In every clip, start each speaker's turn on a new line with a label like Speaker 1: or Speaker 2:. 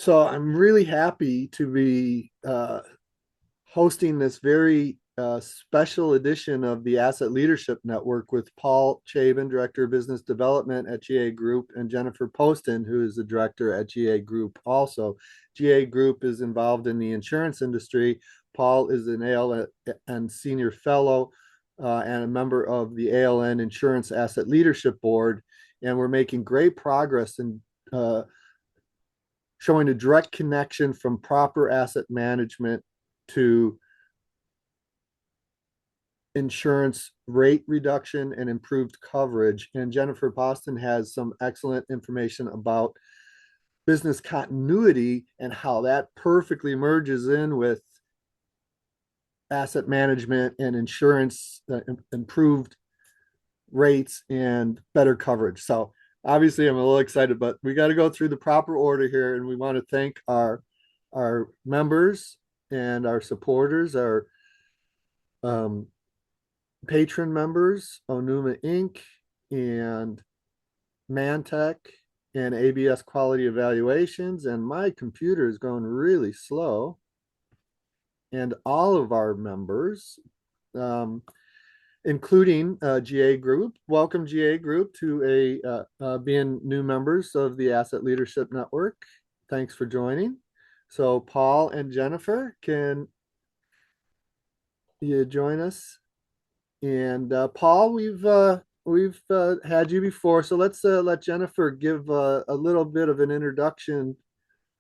Speaker 1: So I'm really happy to be hosting this very special edition of the Asset Leadership Network with Paul Chabin, Director of Business Development at GA Group, and Jennifer Poston, who is the Director at GA Group also. GA Group is involved in the insurance industry. Paul is an ALN Senior Fellow and a member of the ALN Insurance Asset Leadership Board. And we're making great progress in showing a direct connection from proper asset management to insurance rate reduction and improved coverage. And Jennifer Boston has some excellent information about business continuity and how that perfectly merges in with asset management and insurance, improved rates and better coverage. So obviously I'm a little excited, but we got to go through the proper order here. And we want to thank our members and our supporters, our um, patron members, Onuma Inc. and Mantech and ABS Quality Evaluations. And my computer is going really slow. And all of our members, including GA Group. Welcome, GA Group, to being new members of the Asset Leadership Network. Thanks for joining. So Paul and Jennifer, can you join us? And Paul, we've had you before, so let's let Jennifer give a little bit of an introduction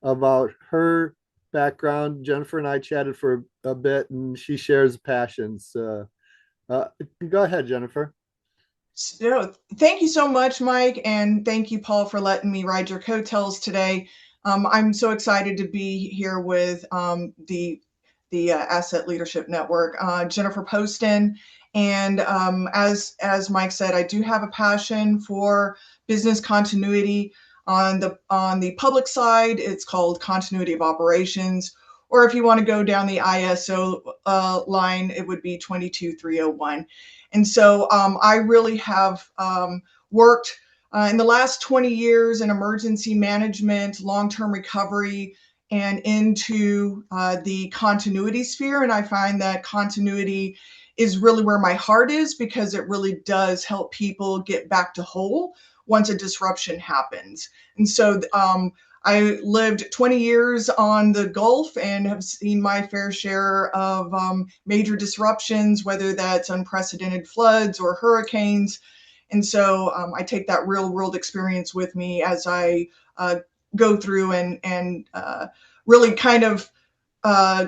Speaker 1: about her background. Jennifer and I chatted for a bit, and she shares passions. Go ahead, Jennifer.
Speaker 2: So, thank you so much, Mike, and thank you, Paul, for letting me ride your coattails today. I'm so excited to be here with the Asset Leadership Network, Jennifer Poston, and as Mike said, I do have a passion for business continuity. On the public side, it's called continuity of operations, or if you want to go down the ISO line, it would be 22301. And so I really have worked in the last 20 years in emergency management, long-term recovery, and into the continuity sphere. And I find that continuity is really where my heart is, because it really does help people get back to whole once a disruption happens. And so I lived 20 years on the Gulf and have seen my fair share of major disruptions, whether that's unprecedented floods or hurricanes. And so I take that real world experience with me as I go through and really kind of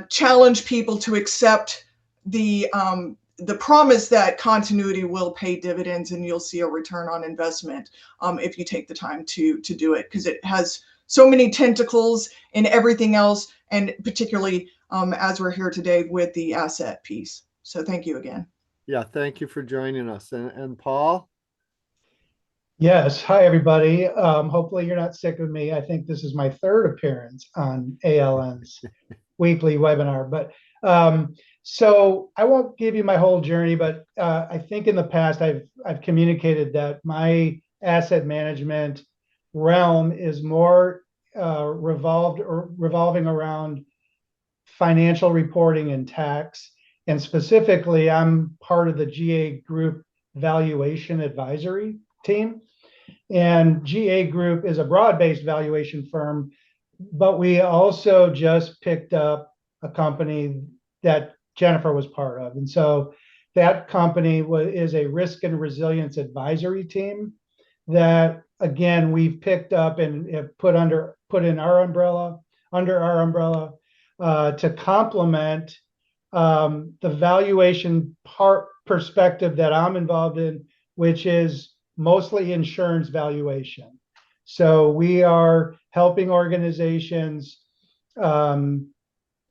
Speaker 2: challenge people to accept the promise that continuity will pay dividends and you'll see a return on investment if you take the time to do it, because it has so many tentacles in everything else, and particularly as we're here today with the asset piece. So thank you again.
Speaker 1: Yeah, thank you for joining us. And Paul?
Speaker 3: Yes. Hi, everybody. Hopefully you're not sick of me. I think this is my third appearance on ALN's weekly webinar. But so I won't give you my whole journey, but I think in the past I've communicated that my asset management realm is more revolving around financial reporting and tax. And specifically, I'm part of the GA Group Valuation Advisory team. And GA Group is a broad-based valuation firm, but we also just picked up a company that Jennifer was part of. And so that company is a risk and resilience advisory team that, again, we've picked up and have put in our umbrella, under our umbrella, to complement the valuation perspective that I'm involved in, which is mostly insurance valuation. So we are helping organizations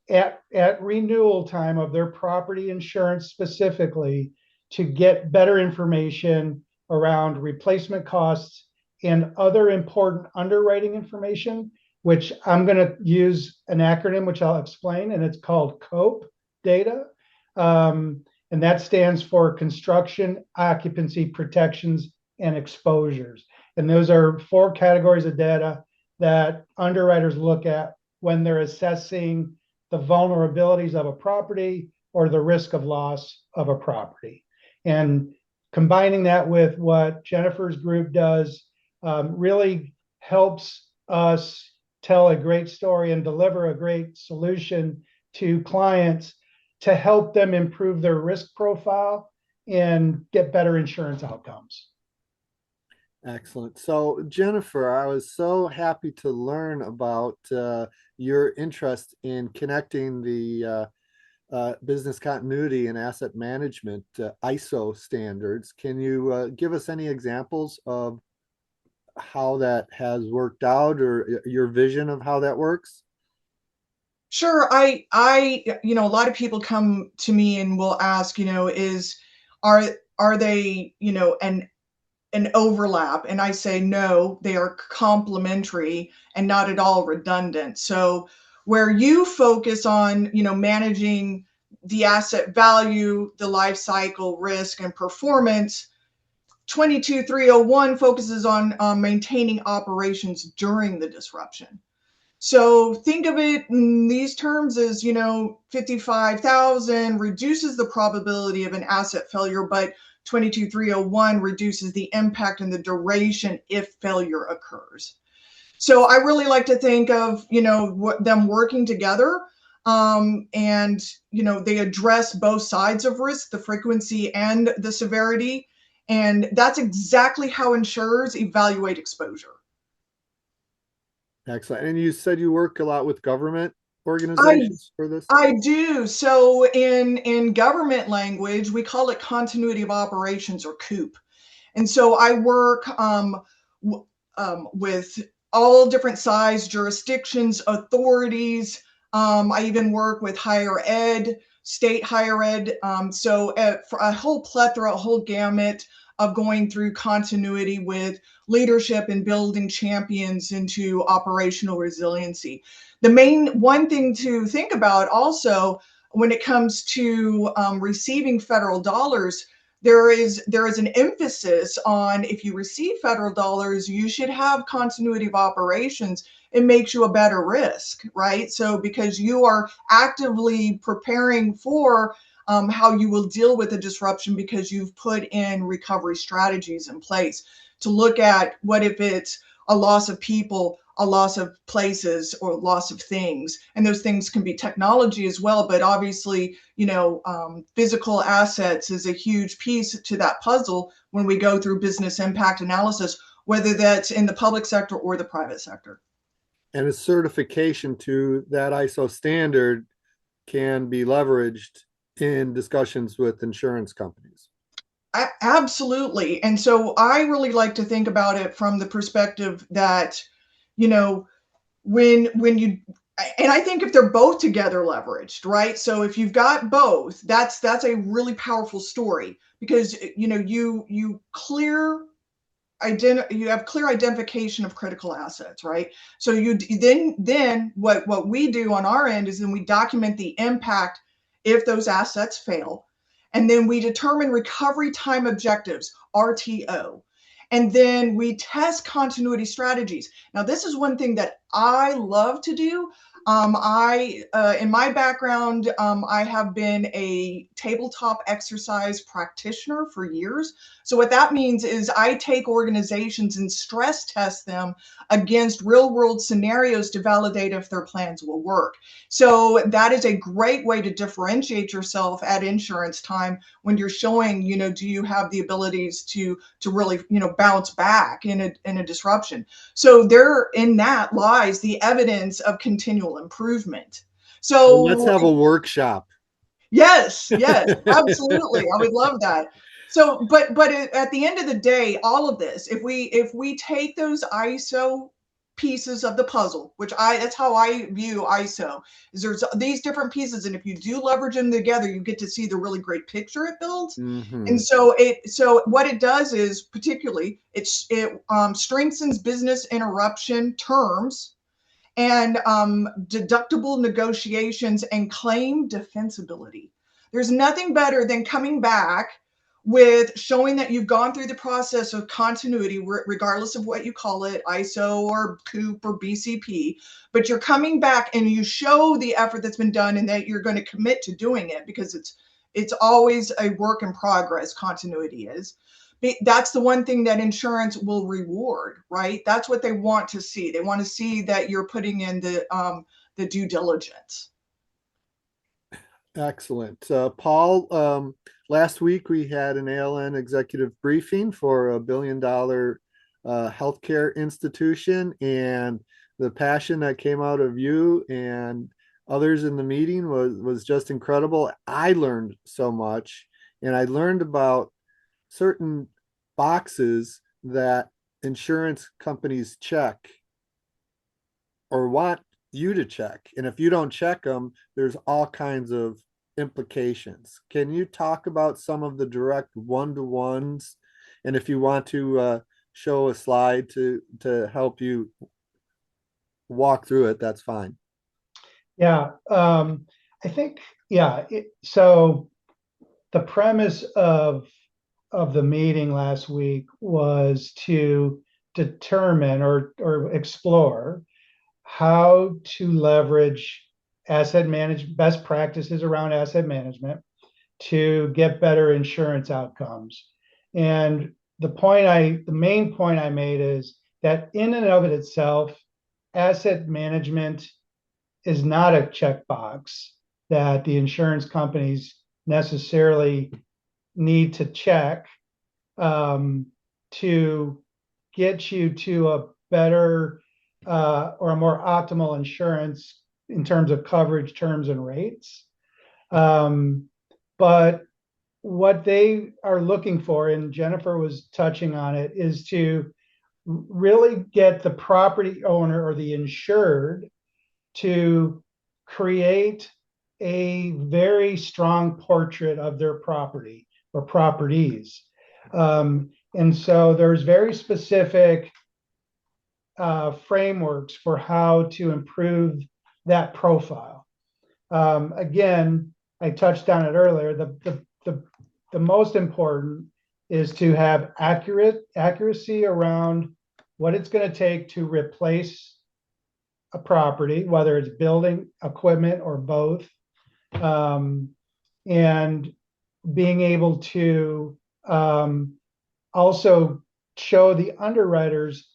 Speaker 3: at renewal time of their property insurance specifically to get better information around replacement costs and other important underwriting information, which I'm going to use an acronym, which I'll explain, and it's called COPE data. And that stands for construction, occupancy, protections, and exposures. And those are 4 categories of data that underwriters look at when they're assessing the vulnerabilities of a property or the risk of loss of a property. And combining that with what Jennifer's group does really helps us tell a great story and deliver a great solution to clients to help them improve their risk profile and get better insurance outcomes.
Speaker 1: Excellent. So, Jennifer, I was so happy to learn about your interest in connecting the business continuity and asset management ISO standards. Can you give us any examples of how that has worked out or your vision of how that works?
Speaker 2: Sure. A lot of people come to me and will ask, are they, an overlap? And I say, no, they are complementary and not at all redundant. So where you focus on, managing the asset value, the life cycle, risk, and performance, 22301 focuses on maintaining operations during the disruption. So think of it in these terms as, 55,000 reduces the probability of an asset failure, but 22301 reduces the impact and the duration if failure occurs. So I really like to think of, them working together, and, they address both sides of risk, the frequency and the severity. And that's exactly how insurers evaluate exposure.
Speaker 1: Excellent. And you said you work a lot with government
Speaker 2: I
Speaker 1: organizations for this?
Speaker 2: I do. So in government language, we call it continuity of operations, or COOP. And so I work with all different size jurisdictions, authorities. I even work with higher ed, state higher ed. For a whole plethora, a whole gamut of going through continuity with leadership and building champions into operational resiliency. The main one thing to think about also when it comes to receiving federal dollars, there is an emphasis on, if you receive federal dollars, you should have continuity of operations. It makes you a better risk, right? So because you are actively preparing for how you will deal with a disruption, because you've put in recovery strategies in place to look at what if it's a loss of people, a loss of places, or loss of things. And those things can be technology as well, but obviously, physical assets is a huge piece to that puzzle when we go through business impact analysis, whether that's in the public sector or the private sector.
Speaker 1: And a certification to that ISO standard can be leveraged in discussions with insurance companies.
Speaker 2: Absolutely. And so I really like to think about it from the perspective that, when you, and I think if they're both together leveraged, right? So if you've got both, that's a really powerful story, because, you have clear identification of critical assets, right? So you then what we do on our end is then we document the impact if those assets fail, and then we determine recovery time objectives, RTO, and then we test continuity strategies. Now, this is one thing that I love to do. In my background, I have been a tabletop exercise practitioner for years. So what that means is I take organizations and stress test them against real world scenarios to validate if their plans will work. So that is a great way to differentiate yourself at insurance time when you're showing, do you have the abilities to really, bounce back in a disruption. So there, in that lies the evidence of continual improvement.
Speaker 1: Well, let's
Speaker 2: So
Speaker 1: have a workshop.
Speaker 2: yes, absolutely. I would love that. So, but at the end of the day, all of this, if we take those ISO pieces of the puzzle, which that's how I view ISO, is there's these different pieces, and if you do leverage them together, you get to see the really great picture it builds.
Speaker 1: Mm-hmm.
Speaker 2: And so what it does is, particularly, it strengthens business interruption terms and deductible negotiations and claim defensibility. There's nothing better than coming back with showing that you've gone through the process of continuity, regardless of what you call it, ISO or COOP or BCP, but you're coming back and you show the effort that's been done and that you're going to commit to doing it, because it's always a work in progress, continuity is. That's the one thing that insurance will reward, right? That's what they want to see. They want to see that you're putting in the due diligence.
Speaker 1: Excellent. Paul, last week we had an ALN executive briefing for $1 billion healthcare institution, and the passion that came out of you and others in the meeting was just incredible. I learned so much, and I learned about certain boxes that insurance companies check or want you to check. And if you don't check them, there's all kinds of implications. Can you talk about some of the direct one-to-ones? And if you want to show a slide to help you walk through it, that's fine.
Speaker 3: Yeah, I think, yeah. So the premise of the meeting last week was to determine or explore how to leverage best practices around asset management to get better insurance outcomes. And the main point I made is that in and of itself, asset management is not a checkbox that the insurance companies necessarily need to check to get you to a better or a more optimal insurance in terms of coverage, terms, and rates. But what they are looking for, and Jennifer was touching on it, is to really get the property owner or the insured to create a very strong portrait of their property or properties. And so there's very specific frameworks for how to improve that profile. Again, I touched on it earlier. The most important is to have accuracy around what it's going to take to replace a property, whether it's building, equipment, or both, and being able to also show the underwriters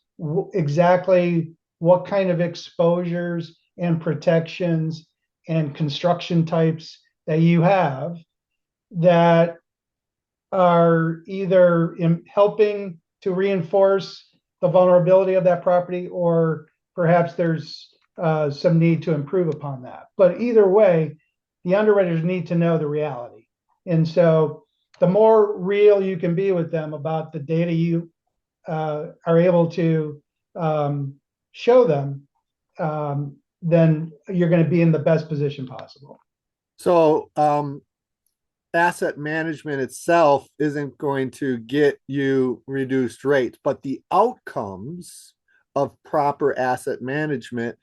Speaker 3: exactly what kind of exposures and protections and construction types that you have that are either helping to reinforce the vulnerability of that property, or perhaps there's some need to improve upon that. But either way, the underwriters need to know the reality. And so the more real you can be with them about the data you are able to show them, then you're going to be in the best position possible.
Speaker 1: So asset management itself isn't going to get you reduced rates, but the outcomes of proper asset management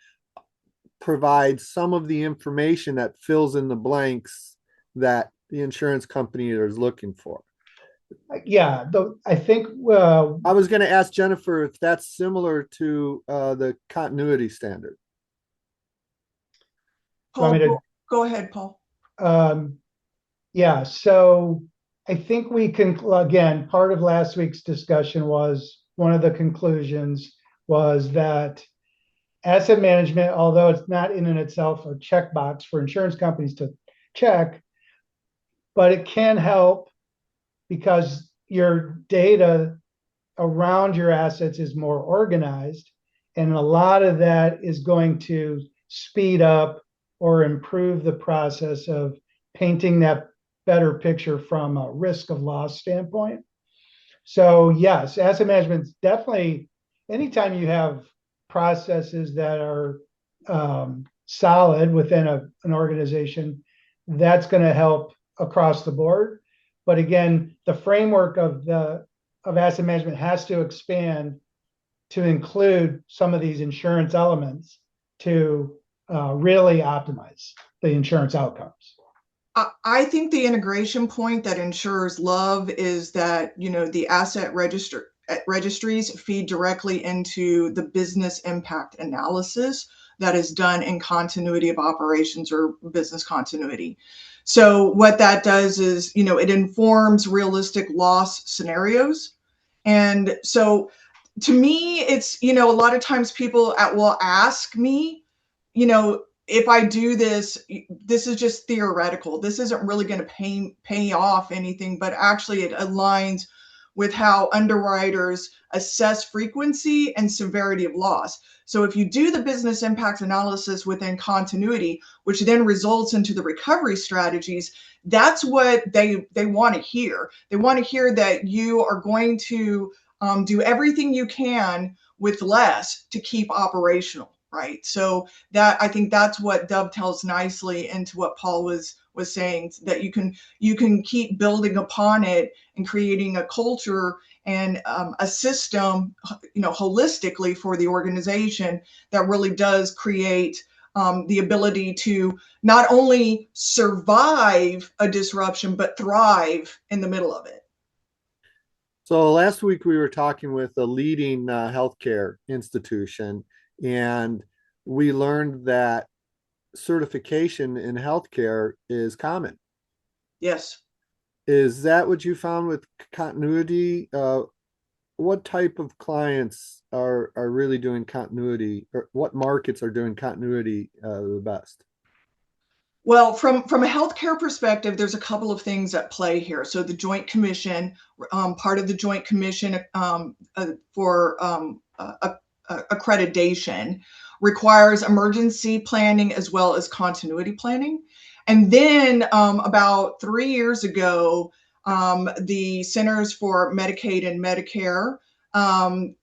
Speaker 1: provide some of the information that fills in the blanks that the insurance company is looking for.
Speaker 3: Yeah, I think
Speaker 1: I was going to ask Jennifer if that's similar to the continuity standard.
Speaker 2: Paul, go ahead, Paul.
Speaker 3: Yeah, so I think we can, again, part of last week's discussion was, one of the conclusions was that asset management, although it's not in and itself a checkbox for insurance companies to check, but it can help because your data around your assets is more organized, and a lot of that is going to speed up or improve the process of painting that better picture from a risk of loss standpoint. So yes, asset management is definitely, anytime you have processes that are solid within an organization, that's going to help across the board. But again, the framework of asset management has to expand to include some of these insurance elements to really optimize the insurance outcomes.
Speaker 2: I think the integration point that insurers love is that, the registries feed directly into the business impact analysis that is done in continuity of operations or business continuity. So what that does is, it informs realistic loss scenarios. And so to me, it's, a lot of times people will ask me, if I do this, this is just theoretical. This isn't really going to pay off anything, but actually it aligns with how underwriters assess frequency and severity of loss. So if you do the business impact analysis within continuity, which then results into the recovery strategies, that's what they want to hear. They want to hear that you are going to do everything you can with less to keep operational, right? So I think that's what dovetails nicely into what Paul was saying, that you can keep building upon it and creating a culture and a system, holistically for the organization that really does create the ability to not only survive a disruption, but thrive in the middle of it.
Speaker 1: So last week we were talking with a leading healthcare institution, and we learned that certification in healthcare is common.
Speaker 2: Yes.
Speaker 1: Is that what you found with continuity? What type of clients are really doing continuity, or what markets are doing continuity the best?
Speaker 2: Well, from a healthcare perspective, there's a couple of things at play here. So the Joint Commission, part of the Joint Commission for accreditation requires emergency planning as well as continuity planning. And then about 3 years ago, the Centers for Medicaid and Medicare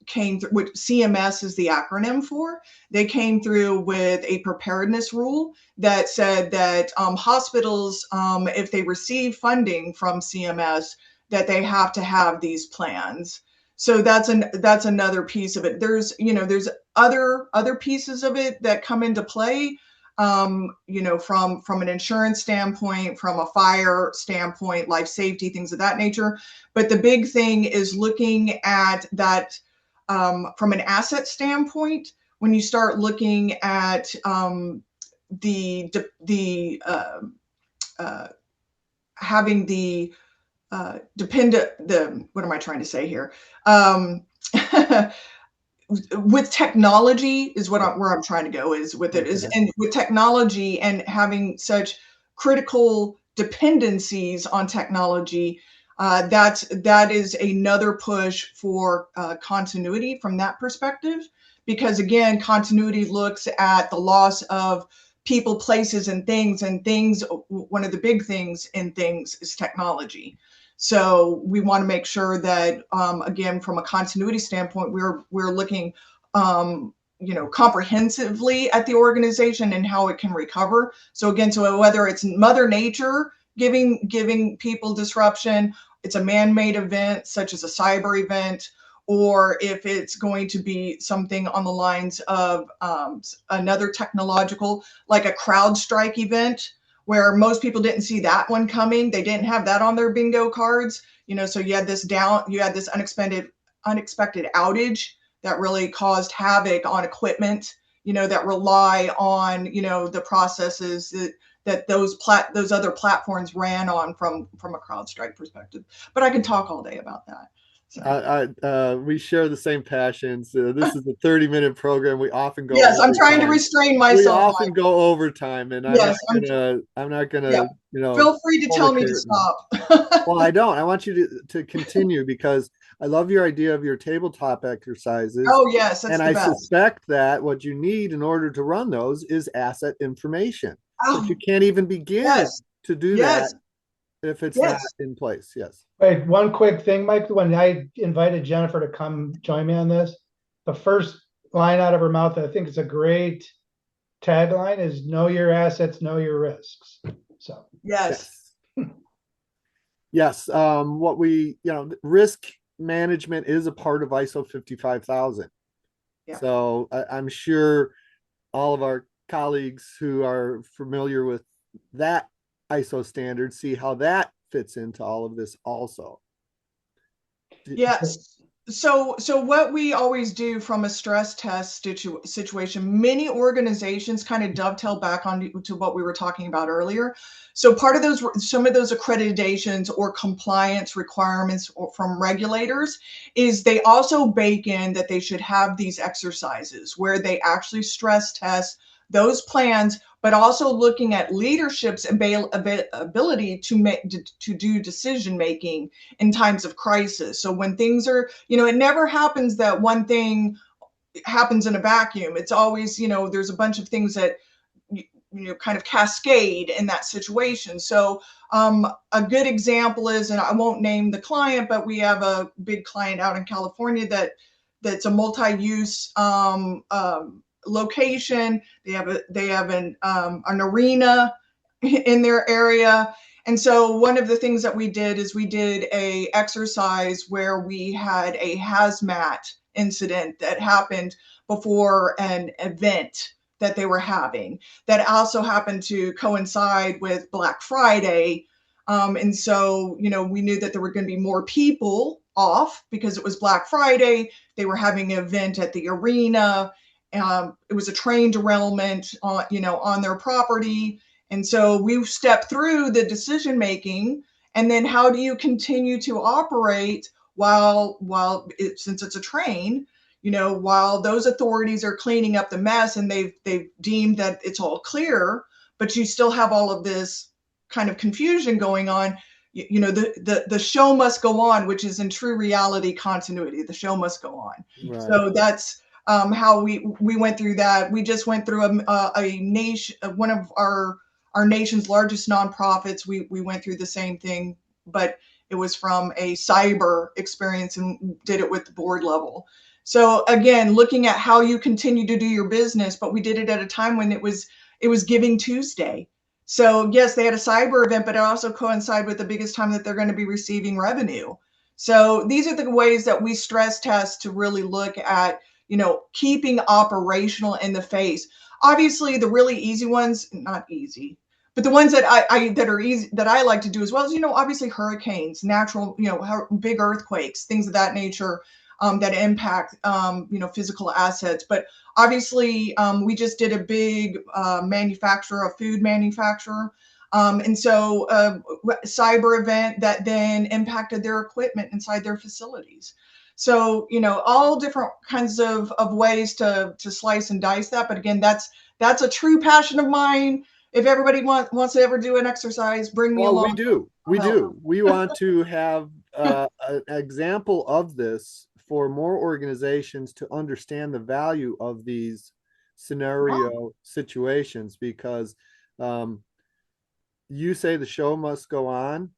Speaker 2: came through, which CMS is the acronym for. They came through with a preparedness rule that said that hospitals, if they receive funding from CMS, that they have to have these plans. So that's another piece of it. There's other pieces of it that come into play. From an insurance standpoint, from a fire standpoint, life safety, things of that nature. But the big thing is looking at that from an asset standpoint. When you start looking at having the what am I trying to say here? With technology is where I'm trying to go is with it is, and with technology and having such critical dependencies on technology, that is another push for continuity from that perspective, because again, continuity looks at the loss of people, places, and things. One of the big things in things is technology. So we want to make sure that, again, from a continuity standpoint, we're looking, comprehensively at the organization and how it can recover. So again, so whether it's Mother Nature giving people disruption, it's a man-made event such as a cyber event, or if it's going to be something on the lines of another technological, like a CrowdStrike event, where most people didn't see that one coming. They didn't have that on their bingo cards. So you had this unexpected outage that really caused havoc on equipment, that rely on, the processes that those other platforms ran on from a CrowdStrike perspective. But I can talk all day about that.
Speaker 1: So. We share the same passions. This is a 30-minute program. We often go.
Speaker 2: Yes, I'm trying to restrain myself.
Speaker 1: We often go overtime, and I'm not gonna.
Speaker 2: Yeah. Feel free to tell me to stop.
Speaker 1: Well, I don't. I want you to continue, because I love your idea of your tabletop exercises.
Speaker 2: Oh yes, that's
Speaker 1: and
Speaker 2: the
Speaker 1: I
Speaker 2: best.
Speaker 1: suspect that what you need in order to run those is asset information.
Speaker 2: Oh,
Speaker 1: but you can't even begin to do that if it's not in place. Yes.
Speaker 3: Wait, one quick thing, Mike. When I invited Jennifer to come join me on this, the first line out of her mouth, I think it's a great tagline, is know your assets, know your risks. So
Speaker 2: yes.
Speaker 1: Yes. What risk management is a part of ISO 55000. Yeah. So I'm sure all of our colleagues who are familiar with that ISO standards, see how that fits into all of this also.
Speaker 2: Yes. So what we always do from a stress test situation, many organizations kind of dovetail back on to what we were talking about earlier. So part of those, some of those accreditations or compliance requirements from regulators is they also bake in that they should have these exercises where they actually stress test those plans, but also looking at leadership's ability to make to do decision making in times of crisis. So when things are, it never happens that one thing happens in a vacuum. It's always, there's a bunch of things that kind of cascade in that situation. So a good example is, and I won't name the client, but we have a big client out in California that's a multi-use location. They have an arena in their area. And so one of the things that we did is we did a exercise where we had a hazmat incident that happened before an event that they were having that also happened to coincide with Black Friday. And so, we knew that there were going to be more people off because it was Black Friday. They were having an event at the arena. It was a train derailment on their property. And so we step through the decision making, and then how do you continue to operate since it's a train, while those authorities are cleaning up the mess and they've deemed that it's all clear, but you still have all of this kind of confusion going on. The show must go on, which is in true reality continuity. The show must go on. Right. So that's how we went through that. We just went through a nation, one of our nation's largest nonprofits. We went through the same thing, but it was from a cyber experience and did it with the board level. So again, looking at how you continue to do your business, but we did it at a time when it was Giving Tuesday. So yes, they had a cyber event, but it also coincided with the biggest time that they're going to be receiving revenue. So these are the ways that we stress test to really look at, keeping operational in the face. Obviously, the really easy ones, not easy, but the ones that that are easy that I like to do as well is, obviously hurricanes, natural, big earthquakes, things of that nature that impact, physical assets. But obviously, we just did a big food manufacturer. And so cyber event that then impacted their equipment inside their facilities. So, all different kinds of ways to slice and dice that. But again, that's a true passion of mine. If everybody wants to ever do an exercise, bring me along.
Speaker 1: We do. We want to have an example of this for more organizations to understand the value of these scenario situations, because you say the show must go on.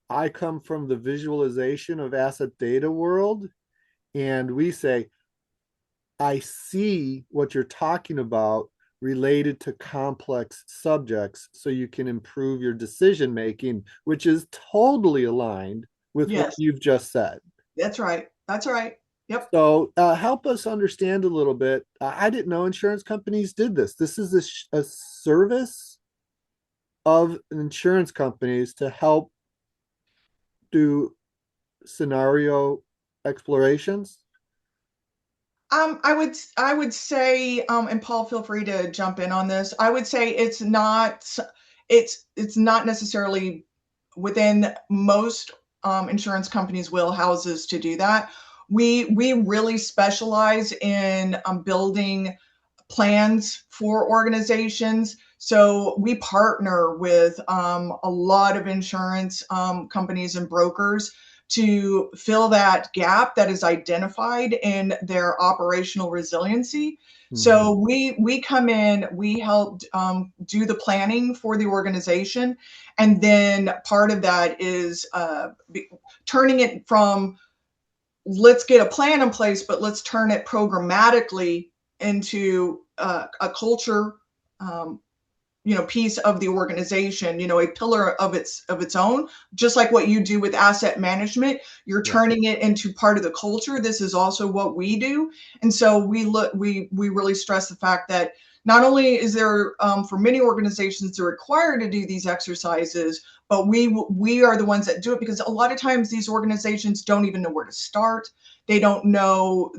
Speaker 1: I come from the visualization of asset data world, and we say, I see what you're talking about related to complex subjects, so you can improve your decision making, which is totally aligned with what you've just said.
Speaker 2: That's right. Yep.
Speaker 1: So help us understand a little bit. I didn't know insurance companies did this. This is a service of insurance companies to help do scenario explorations.
Speaker 2: I would say, and Paul, feel free to jump in on this. I would say it's not necessarily within most insurance companies' wheelhouses to do that. We really specialize in building plans for organizations. So we partner with a lot of insurance companies and brokers to fill that gap that is identified in their operational resiliency. Mm-hmm. So we come in, we help do the planning for the organization. And then part of that is turning it from, let's get a plan in place, but let's turn it programmatically into a culture piece of the organization, a pillar of its own, just like what you do with asset management. You're turning it into part of the culture. This is also what we do. And so we really stress the fact that not only is there, for many organizations, they're required to do these exercises, but we are the ones that do it, because a lot of times these organizations don't even know where to start. They don't know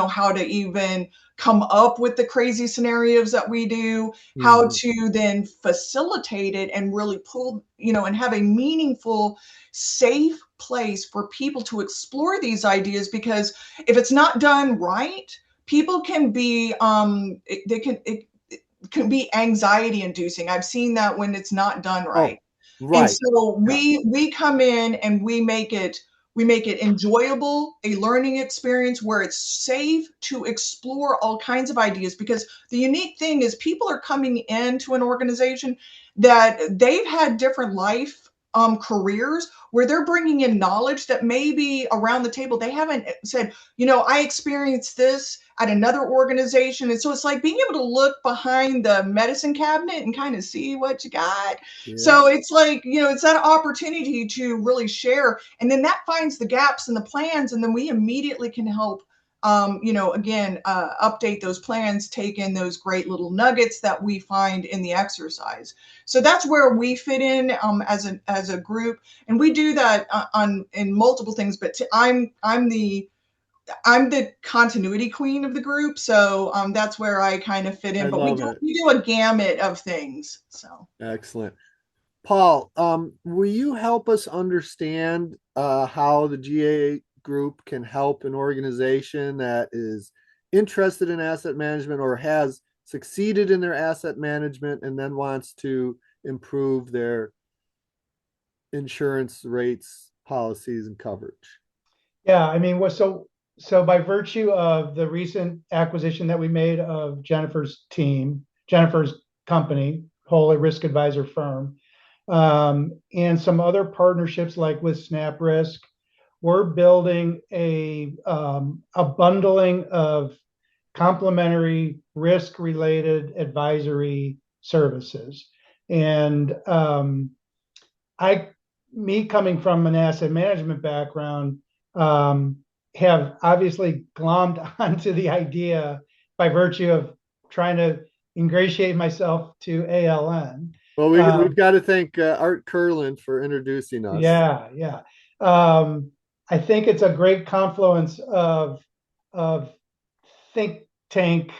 Speaker 2: how to even come up with the crazy scenarios that we do, how
Speaker 1: Mhm.
Speaker 2: to then facilitate it and really pull, and have a meaningful, safe place for people to explore these ideas. Because if it's not done right, people can be it can be anxiety inducing. I've seen that when it's not done right.
Speaker 1: Oh,
Speaker 2: And
Speaker 1: right.
Speaker 2: so
Speaker 1: Yeah.
Speaker 2: we come in and we make it enjoyable, a learning experience where it's safe to explore all kinds of ideas. Because the unique thing is, people are coming into an organization that they've had different life careers, where they're bringing in knowledge that maybe around the table they haven't said, I experienced this at another organization. And so it's like being able to look behind the medicine cabinet and kind of see what you got.
Speaker 1: Yeah.
Speaker 2: So it's like, it's that opportunity to really share. And then that finds the gaps in the plans. And then we immediately can help, again, update those plans, take in those great little nuggets that we find in the exercise. So that's where we fit in, as a group. And we do that in multiple things. But I'm the continuity queen of the group, so that's where I kind of fit
Speaker 1: I
Speaker 2: in. But we
Speaker 1: love
Speaker 2: do
Speaker 1: it.
Speaker 2: we do a gamut of things. So
Speaker 1: Excellent. Paul, will you help us understand how the GA group can help an organization that is interested in asset management or has succeeded in their asset management and then wants to improve their insurance rates, policies, and coverage?
Speaker 3: Yeah, I mean, so by virtue of the recent acquisition that we made of Jennifer's company, wholly risk advisor firm, and some other partnerships like with Snap Risk, we're building a bundling of complementary risk related advisory services. And I, me coming from an asset management background, um, have obviously glommed onto the idea by virtue of trying to ingratiate myself to ALN.
Speaker 1: Well, we've
Speaker 3: Um,
Speaker 1: got to thank Art Curlin for introducing us.
Speaker 3: yeah, yeah. Um, I think it's a great confluence of think tank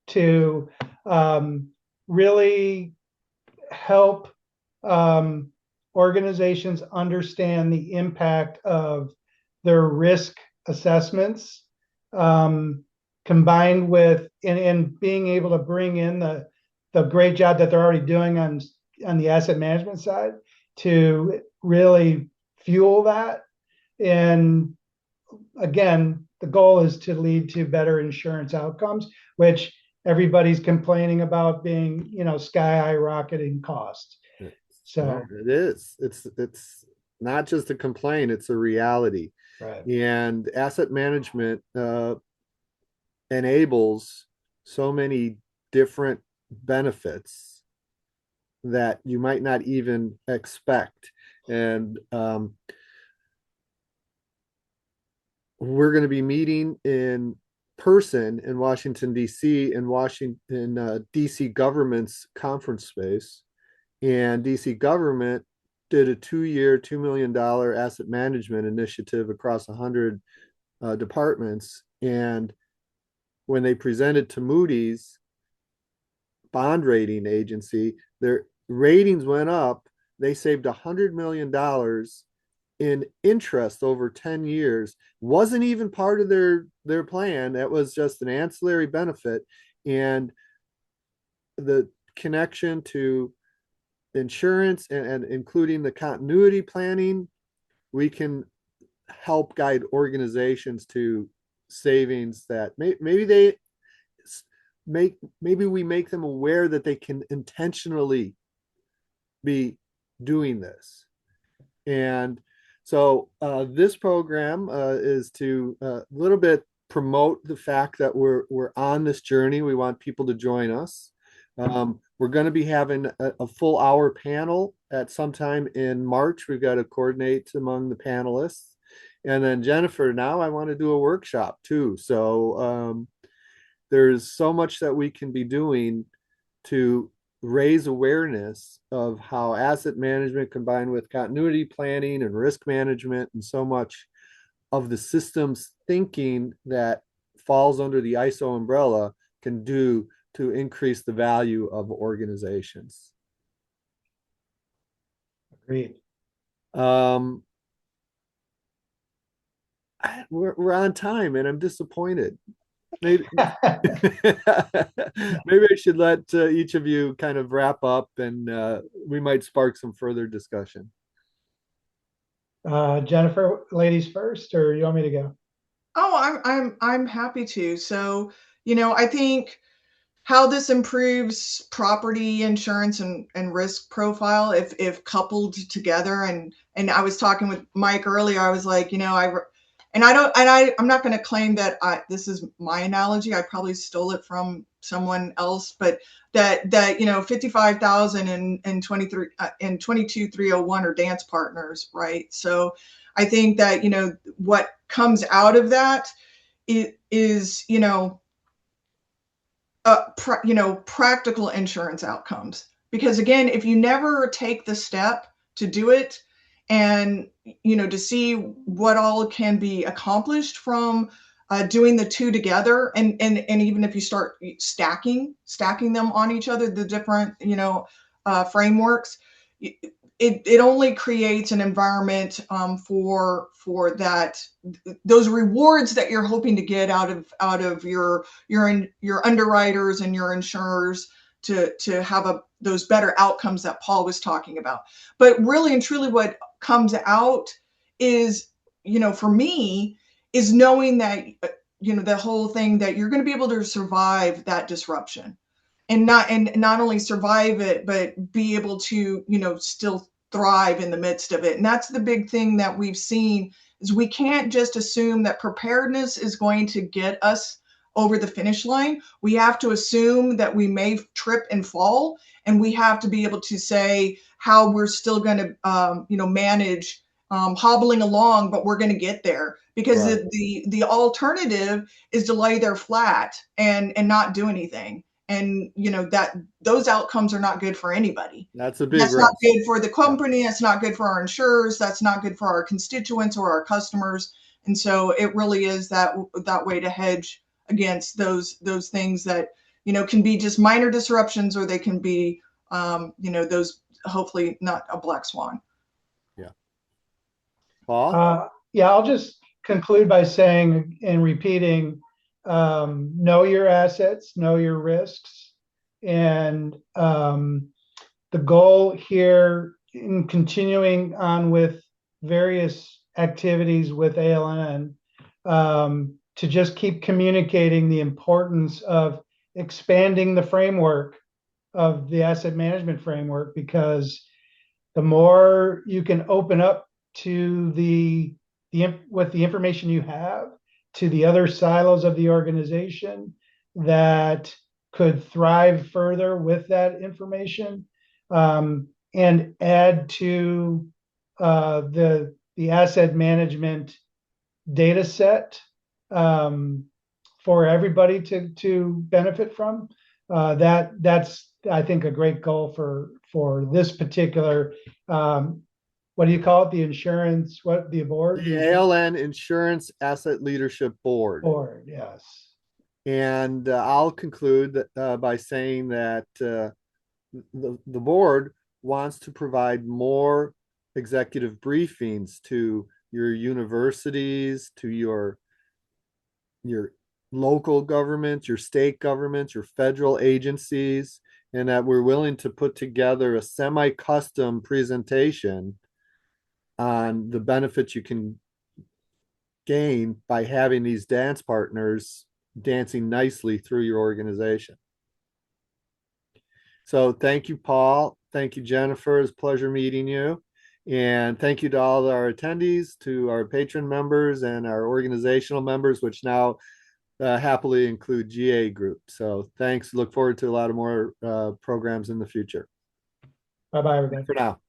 Speaker 3: to really help um, organizations understand the impact of their risk assessments, um, combined with and being able to bring in the great job that they're already doing on the asset management side to really fuel that. And again, the goal is to lead to better insurance outcomes, which everybody's complaining about being, sky high rocketing costs.
Speaker 1: Well,
Speaker 3: So,
Speaker 1: it is. It's not just a complaint, it's a reality.
Speaker 3: right.
Speaker 1: And asset management enables so many different benefits that you might not even expect. And we're going to be meeting in person in Washington, D.C., in Washington, D.C. government's conference space. And DC government did a 2-year, $2 million asset management initiative across 100 departments. And when they presented to Moody's bond rating agency, their ratings went up. They saved $100 million in interest over 10 years. Wasn't even part of their plan. That was just an ancillary benefit. And the connection to insurance and including the continuity planning, we can help guide organizations to savings that maybe they maybe we make them aware that they can intentionally be doing this. And so this program is to a little bit promote the fact that we're on this journey. We want people to join us. We're going to be having a full hour panel at sometime in March. We've got to coordinate among the panelists. And then Jennifer, now I want to do a workshop too. So there's so much that we can be doing to raise awareness of how asset management combined with continuity planning and risk management and so much of the systems thinking that falls under the ISO umbrella can do to increase the value of organizations.
Speaker 3: Agreed.
Speaker 1: Um, we're on time and I'm disappointed. Maybe maybe I should let each of you kind of wrap up and we might spark some further discussion.
Speaker 3: Jennifer, ladies first, or you want me to go?
Speaker 2: Oh, I'm happy to. So, I think how this improves property insurance and risk profile if coupled together. And I was talking with Mike earlier. I was like, I'm not going to claim that this is my analogy. I probably stole it from someone else, but that 55,000 and 23 and 22,301 are dance partners, right? So I think that what comes out of that is practical insurance outcomes. Because again, if you never take the step to do it and, to see what all can be accomplished from doing the two together, and even if you start stacking them on each other, the different, frameworks, it only creates an environment for that, those rewards that you're hoping to get out of your underwriters and your insurers to have those better outcomes that Paul was talking about. But really and truly, what comes out is, for me, is knowing that the whole thing, that you're going to be able to survive that disruption, and not only survive it, but be able to still thrive in the midst of it. And that's the big thing that we've seen, is we can't just assume that preparedness is going to get us over the finish line. We have to assume that we may trip and fall, and we have to be able to say how we're still going to manage hobbling along, but we're going to get there. Because
Speaker 1: Right.
Speaker 2: the alternative is to lay there flat and not do anything. And that those outcomes are not good for anybody.
Speaker 1: That's a big
Speaker 2: That's not
Speaker 1: risk.
Speaker 2: good for the
Speaker 1: Yeah.
Speaker 2: company. That's not good for our insurers. That's not good for our constituents or our customers. And so it really is that way to hedge against those things that can be just minor disruptions, or they can be those, hopefully not a black swan.
Speaker 1: Yeah. Paul?
Speaker 3: Yeah, I'll just conclude by saying and repeating, know your assets, know your risks. And the goal here in continuing on with various activities with ALN, to just keep communicating the importance of expanding the framework of the asset management framework, because the more you can open up to with the information you have to the other silos of the organization that could thrive further with that information, and add to the asset management data set, for everybody to benefit from. That's, I think, a great goal for this particular, what do you call it? The insurance, what, the board?
Speaker 1: The ALN Insurance Asset Leadership Board.
Speaker 3: Board, yes.
Speaker 1: And I'll conclude by saying that the board wants to provide more executive briefings to your universities, to your local governments, your state governments, your federal agencies, and that we're willing to put together a semi-custom presentation on the benefits you can gain by having these dance partners dancing nicely through your organization. So thank you, Paul. Thank you, Jennifer. It's a pleasure meeting you. And thank you to all our attendees, to our patron members and our organizational members, which now happily include GA Group. So thanks. Look forward to a lot of more programs in the future.
Speaker 3: Bye-bye, everybody.
Speaker 1: For now.